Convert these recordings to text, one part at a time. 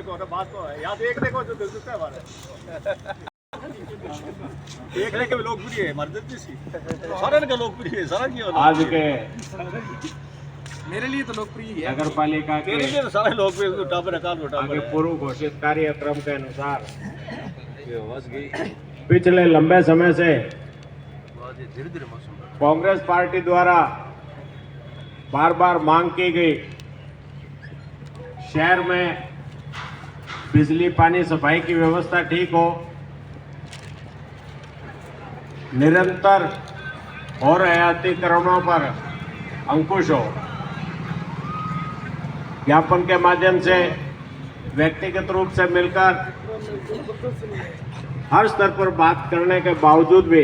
को ना बात तो है, यहाँ देखने को जो दिलचस्प है हमारे देखने के भी लोकप्रिय है हमारे देश सारण का लोकप्रिय है सारण की आज के मेरे लिए तो लोकप्रिय है नगर पालिका के तेरे लिए तो सारे लोकप्रिय टापर है काल आगे पूर्व घोषित कार्यक्रम के अनुसार पिछले लंबे समय से कांग्रेस पार्टी द्वारा बार बार मांग की गई शहर में बिजली पानी सफाई की व्यवस्था ठीक हो, निरंतर हो रहे अतिक्रमणों पर अंकुश हो। ज्ञापन के माध्यम से व्यक्तिगत रूप से मिलकर हर स्तर पर बात करने के बावजूद भी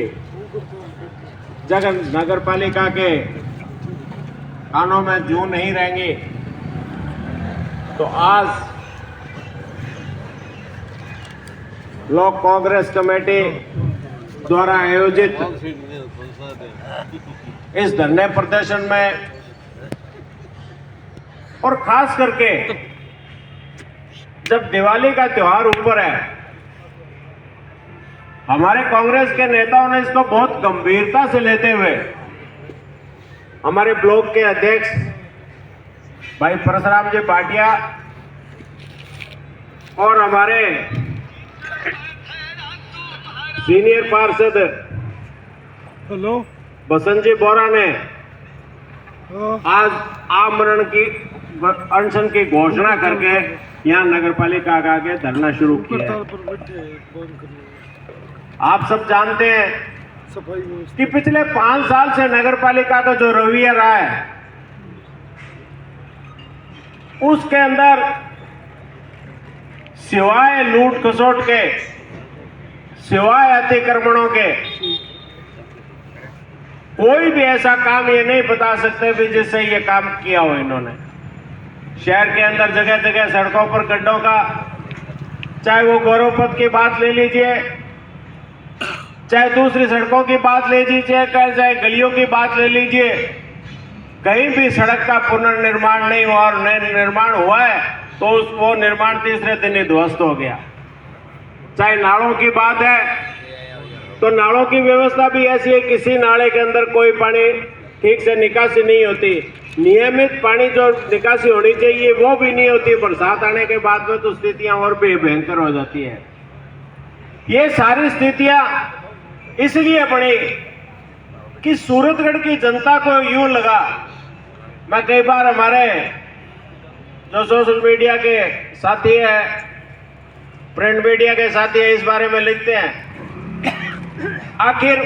जब नगर पालिका के कानों में जूं नहीं रहेंगी तो आज ब्लॉक कांग्रेस कमेटी द्वारा आयोजित इस धरने प्रदर्शन में और खास करके जब दिवाली का त्योहार ऊपर है, हमारे कांग्रेस के नेताओं ने इसको बहुत गंभीरता से लेते हुए हमारे ब्लॉक के अध्यक्ष भाई परशुराम जी भाटिया और हमारे सीनियर पार्षद बसंत जी बोरा ने आज आमरण की अनशन की घोषणा करके यहाँ नगर पालिका का आगे धरना शुरू किया है। आप सब जानते हैं कि पिछले 5 साल से नगर पालिका का जो रवैया रहा है उसके अंदर सिवाय लूट खसोट के, सिवाय अतिक्रमणों के कोई भी ऐसा काम ये नहीं बता सकते भी जिससे ये काम किया हो इन्होंने। शहर के अंदर जगह जगह सड़कों पर गड्ढों का, चाहे वो गौरवपथ की बात ले लीजिए, चाहे दूसरी सड़कों की बात ले लीजिए, चाहे गलियों की बात ले लीजिए, कहीं भी सड़क का पुनर्निर्माण नहीं हुआ और निर्माण हुआ है तो वो निर्माण तीसरे दिन ही ध्वस्त हो गया। चाहे नालों की बात है तो नालों की व्यवस्था भी ऐसी है, किसी नाले के अंदर कोई पानी ठीक से निकासी नहीं होती, नियमित पानी जो निकासी होनी चाहिए वो भी नहीं होती। बरसात आने के बाद में तो स्थितियां और भी भयंकर हो जाती है। ये सारी स्थितियां इसलिए बनी कि सूरतगढ़ की जनता को यूं लगा, मैं कई बार हमारे जो सोशल मीडिया के साथी है, प्रिंट मीडिया के साथी है, इस बारे में लिखते हैं, आखिर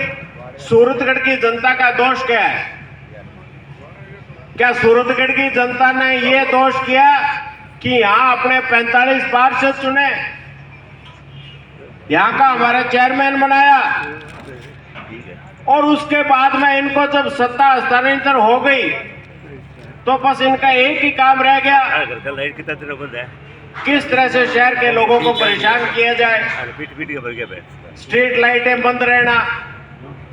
सूरतगढ़ की जनता का दोष क्या है? क्या सूरतगढ़ की जनता ने ये दोष किया कि यहां अपने 45 पार्षद चुने, यहां का हमारा चेयरमैन बनाया और उसके बाद में इनको जब सत्ता हस्तांतरण हो गई तो बस इनका एक ही काम रह गया, किस तरह से शहर के लोगों को परेशान किया जाए। स्ट्रीट लाइटें बंद रहना,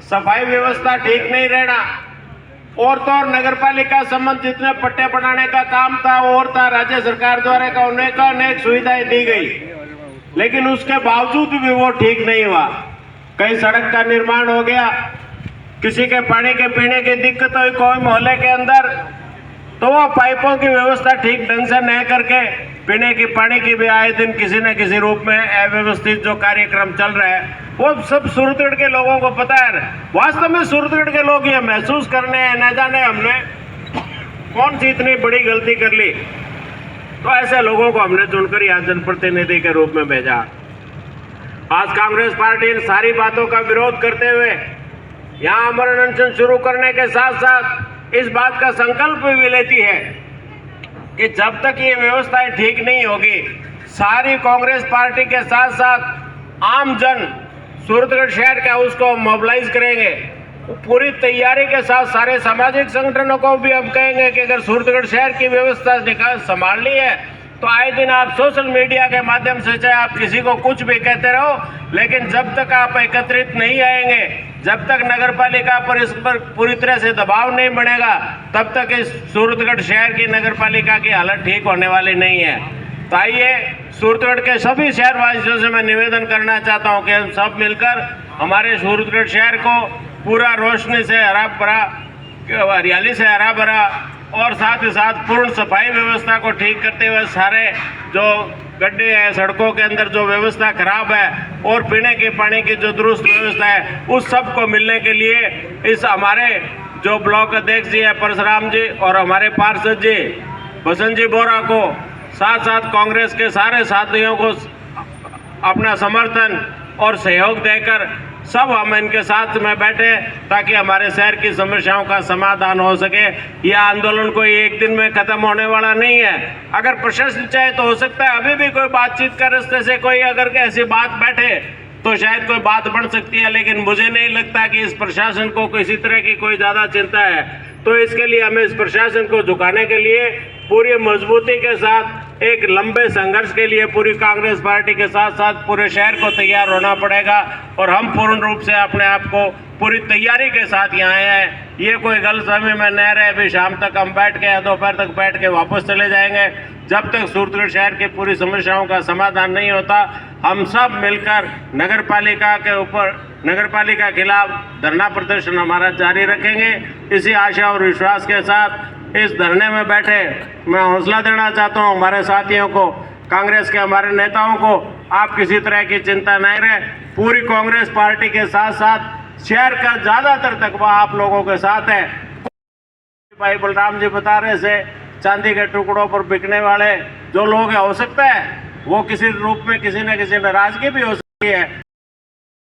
सफाई व्यवस्था ठीक नहीं रहना, और तो और नगर पालिका संबंध जितने पट्टे बनाने का काम था और था, राज्य सरकार द्वारा का अनेक सुविधाएं दी गई, लेकिन उसके बावजूद भी वो ठीक नहीं हुआ। कहीं सड़क का निर्माण हो गया, किसी के पानी के पीने की दिक्कत हुई कोई मोहल्ले के अंदर, तो वो पाइपों की व्यवस्था ठीक ढंग से न करके पीने की पानी की भी आए दिन किसी न किसी रूप में अव्यवस्थित जो कार्यक्रम चल रहा है वो सब सूरतगढ़ के लोगों को पता है। वास्तव में सूरतगढ़ के लोग ये महसूस करने हैं, न जाने हमने कौन सी इतनी बड़ी गलती कर ली, तो ऐसे लोगों को हमने चुनकर यहाँ जनप्रतिनिधि के रूप में भेजा। आज कांग्रेस पार्टी इन सारी बातों का विरोध करते हुए यहाँ आमरण अनशन शुरू करने के साथ साथ इस बात का संकल्प भी लेती है कि जब तक ये व्यवस्थाएं ठीक नहीं होगी, सारी कांग्रेस पार्टी के साथ साथ आम जन सूरतगढ़ शहर का उसको मोबिलाइज करेंगे। पूरी तैयारी के साथ सारे सामाजिक संगठनों को भी हम कहेंगे कि अगर सूरतगढ़ शहर की व्यवस्था संभालनी है तो आए दिन आप सोशल मीडिया के माध्यम से चाहे आप किसी को कुछ भी कहते रहो, लेकिन जब तक आप एकत्रित नहीं आएंगे, जब तक नगर पालिका पर इस पर पूरी तरह से दबाव नहीं बनेगा, तब तक इस सूरतगढ़ शहर की नगर पालिका की हालत ठीक होने वाली नहीं है। तो आइए सूरतगढ़ के सभी शहरवासियों से मैं निवेदन करना चाहता हूं कि हम सब मिलकर हमारे सूरतगढ़ शहर को पूरा रोशनी से हरा भरा, हरियाली से हरा भरा और साथ ही साथ पूर्ण सफाई व्यवस्था को ठीक करते हुए सारे जो गड्ढे हैं सड़कों के अंदर जो व्यवस्था खराब है और पीने के पानी की जो दुरुस्त व्यवस्था है उस सब को मिलने के लिए इस हमारे जो ब्लॉक अध्यक्ष जी है परशुराम जी और हमारे पार्षद जी बसंत जी बोरा को साथ साथ कांग्रेस के सारे साथियों को अपना समर्थन और सहयोग देकर सब हम इनके साथ में बैठे ताकि हमारे शहर की समस्याओं का समाधान हो सके। यह आंदोलन कोई एक दिन में खत्म होने वाला नहीं है। अगर प्रशासन चाहे तो हो सकता है अभी भी कोई बातचीत के रास्ते से कोई अगर ऐसी बात बैठे तो शायद कोई बात बढ़ सकती है, लेकिन मुझे नहीं लगता कि इस प्रशासन को किसी तरह की कोई ज़्यादा चिंता है। तो इसके लिए हमें इस प्रशासन को झुकाने के लिए पूरी मजबूती के साथ एक लंबे संघर्ष के लिए पूरी कांग्रेस पार्टी के साथ साथ पूरे शहर को तैयार होना पड़ेगा और हम पूर्ण रूप से अपने आप को पूरी तैयारी के साथ यहाँ आए हैं। ये कोई गलत समय में न रहे, अभी शाम तक हम बैठ के या दोपहर तक बैठ के वापस चले जाएंगे। जब तक सूरतगढ़ शहर की पूरी समस्याओं का समाधान नहीं होता हम सब मिलकर नगरपालिका के ऊपर नगरपालिका खिलाफ धरना प्रदर्शन हमारा जारी रखेंगे। इसी आशा और विश्वास के साथ इस धरने में बैठे मैं हौसला देना चाहता हूं हमारे साथियों को, कांग्रेस के हमारे नेताओं को। आप किसी तरह की चिंता नहीं रहे, पूरी कांग्रेस पार्टी के साथ साथ शहर का ज़्यादातर तकवा आप लोगों के साथ है। भाई बलराम जी बता रहे थे चांदी के टुकड़ों पर बिकने वाले जो लोग हैं, हो सकता है वो किसी रूप में किसी न किसी नाराजगी भी हो सकती है।